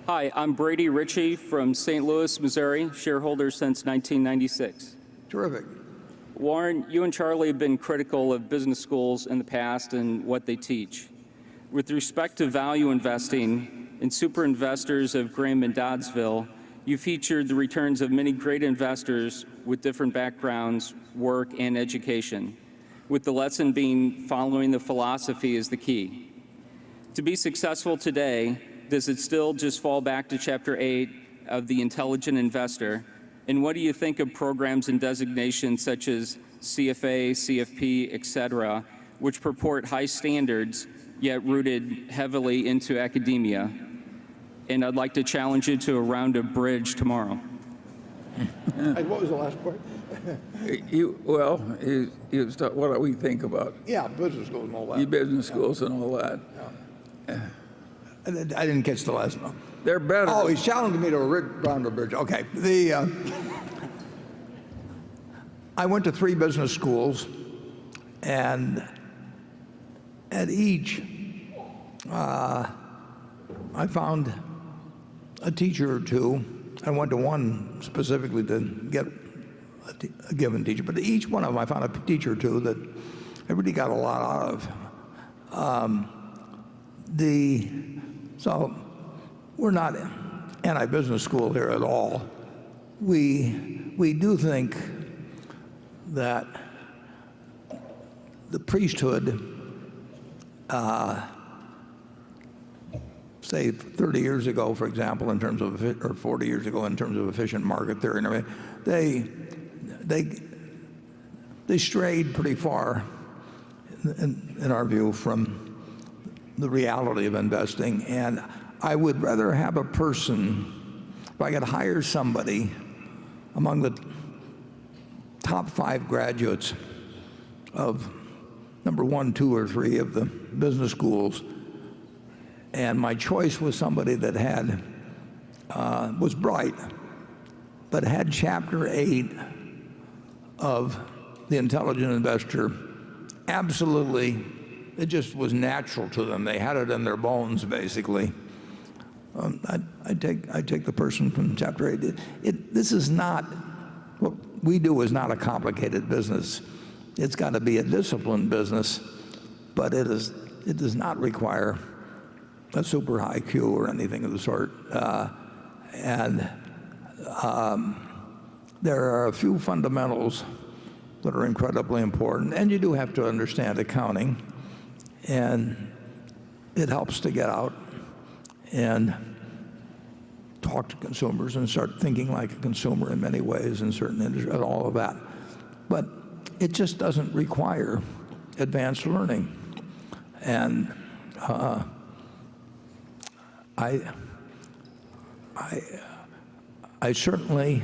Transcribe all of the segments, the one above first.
Hi, I'm Brady Ritchie from St. Louis, Missouri, shareholder since 1996. Terrific. Warren, you and Charlie have been critical of business schools in the past and what they teach. With respect to value investing and super investors of Graham and Doddsville, you featured the returns of many great investors with different backgrounds, work, and education, with the lesson being following the philosophy is the key. To be successful today, does it still just fall back to Chapter 8 of The Intelligent Investor? And what do you think of programs and designations such as CFA, CFP, et cetera, which purport high standards, yet rooted heavily into academia? And I'd like to challenge you to a round of bridge tomorrow. And what was the last part? What do we think about Yeah, business schools and all that. business schools and all that? I didn't catch the last one. They're better. Oh, he's challenging me to a round of bridge. Okay. I went to 3 business schools, and at each, I found a teacher or two. I went to one specifically to get a given teacher, but each one of them I found a teacher or two that I really got a lot out of. So we're not anti-business school here at all. We do think that the priesthood, say 30 years ago, for example, in terms of, or 40 years ago, in terms of efficient market theory and everything, they strayed pretty far, in our view, from the reality of investing. And I would rather have a person, if I could hire somebody among the top 5 graduates of number 1, 2, or 3 of the business schools, and my choice was somebody that had was bright, but had Chapter 8 of The Intelligent Investor absolutely. It just was natural to them. They had it in their bones, basically. I take the person from Chapter 8. This is not, what we do is not a complicated business. It's got to be a disciplined business, but it does not require a super high IQ or anything of the sort. There are a few fundamentals that are incredibly important, and you do have to understand accounting. And it helps to get out and talk to consumers and start thinking like a consumer in many ways in certain industries and all of that. But it just doesn't require advanced learning. And I certainly,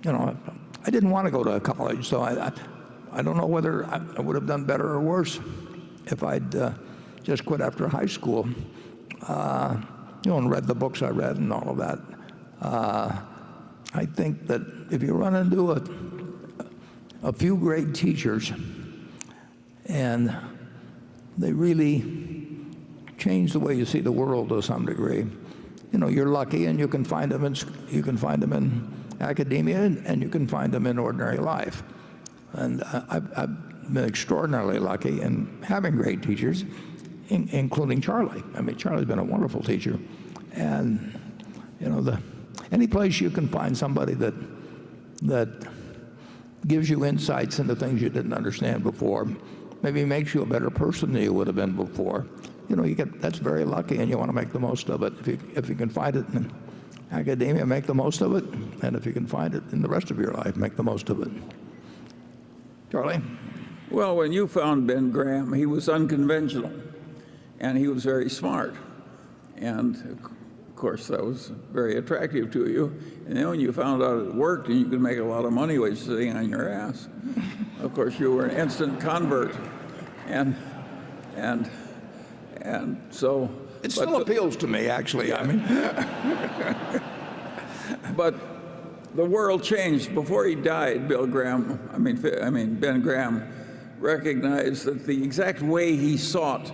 I didn't want to go to college, so I don't know whether I would have done better or worse if I'd just quit after high school, and read the books I read and all of that. I think that if you run into a few great teachers and they really change the way you see the world to some degree, you're lucky, and you can find them in academia, and you can find them in ordinary life. And I've been extraordinarily lucky in having great teachers, including Charlie. I mean, Charlie's been a wonderful teacher. And, any place you can find somebody that gives you insights into things you didn't understand before, maybe makes you a better person than you would have been before, that's very lucky, and you want to make the most of it. If you can find it in academia, make the most of it. And if you can find it in the rest of your life, make the most of it. Charlie? Well, when you found Ben Graham, he was unconventional, and he was very smart. And of course, that was very attractive to you. And then when you found out it worked and you could make a lot of money while you're sitting on your ass, of course, you were an instant convert. And so... It still appeals to me, actually. Yeah. But the world changed. Before he died, Ben Graham recognized that the exact way he sought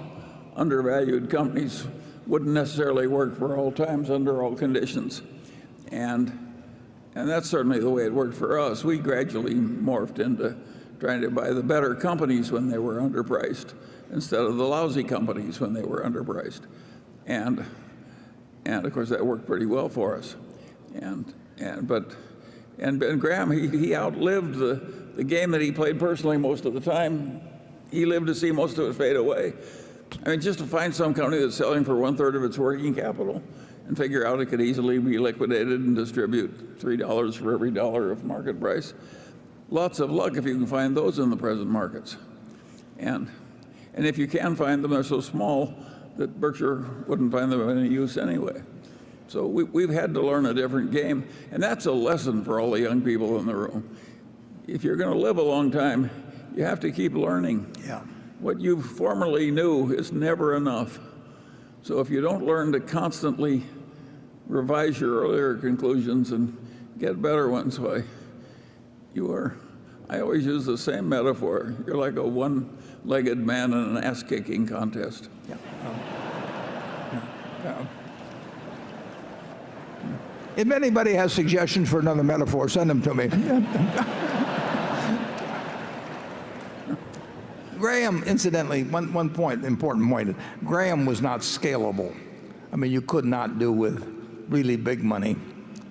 undervalued companies wouldn't necessarily work for all times under all conditions. And that's certainly the way it worked for us. We gradually morphed into trying to buy the better companies when they were underpriced instead of the lousy companies when they were underpriced. And of course that worked pretty well for us. And Ben Graham, he outlived the game that he played personally most of the time. He lived to see most of it fade away. I mean, just to find some company that's selling for 1/3 of its working capital and figure out it could easily be liquidated and distribute $3 for every dollar of market price. Lots of luck if you can find those in the present markets. And if you can find them, they're so small that Berkshire wouldn't find them of any use anyway. So we've had to learn a different game, and that's a lesson for all the young people in the room. If you're going to live a long time, you have to keep learning. Yeah. What you formerly knew is never enough. So if you don't learn to constantly revise your earlier conclusions and get better ones, why, I always use the same metaphor. You're like a one-legged man in an ass-kicking contest. Yeah. If anybody has suggestions for another metaphor, send them to me. Graham, incidentally, one point, important point, Graham was not scalable. I mean, you could not do with really big money.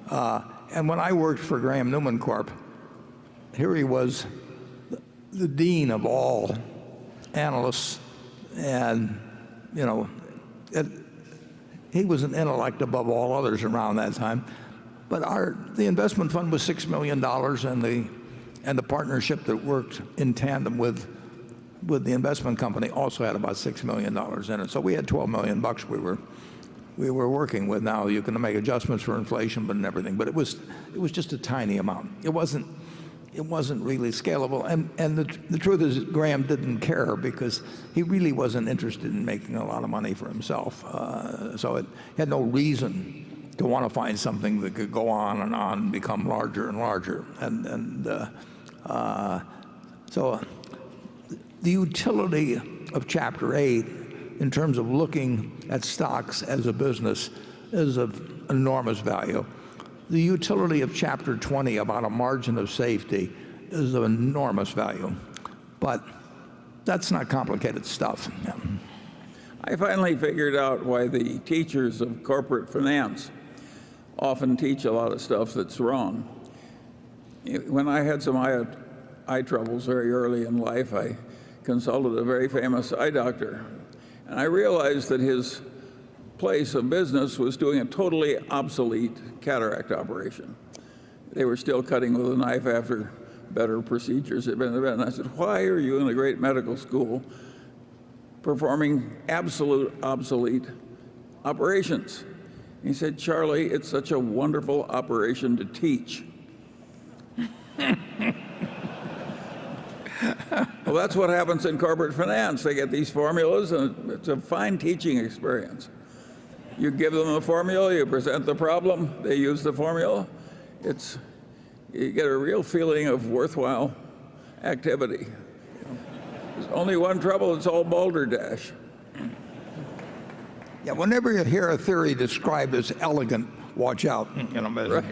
And when I worked for Graham Newman Corp., here he was, the dean of all analysts, and, you know, he was an intellect above all others around that time. But the investment fund was $6 million, and the partnership that worked in tandem with the investment company also had about $6 million in it. So we had $12 million we were working with. Now you can make adjustments for inflation, but and everything. But it was just a tiny amount. It wasn't really scalable. And the truth is, Graham didn't care because he really wasn't interested in making a lot of money for himself. So it had no reason to want to find something that could go on and become larger and larger. So the utility of Chapter 8 in terms of looking at stocks as a business is of enormous value. The utility of Chapter 20 about a margin of safety is of enormous value. But that's not complicated stuff. Yeah. I finally figured out why the teachers of corporate finance often teach a lot of stuff that's wrong. When I had some eye troubles very early in life, I consulted a very famous eye doctor, and I realized that his place of business was doing a totally obsolete cataract operation. They were still cutting with a knife after better procedures had been invented. And I said, why are you in a great medical school performing absolute obsolete operations? He said, Charlie, it's such a wonderful operation to teach. Well, that's what happens in corporate finance. They get these formulas, and it's a fine teaching experience. You give them a formula, you present the problem, they use the formula. You get a real feeling of worthwhile activity. There's only one trouble, it's all balderdash. Yeah, whenever you hear a theory described as elegant, watch out. Right.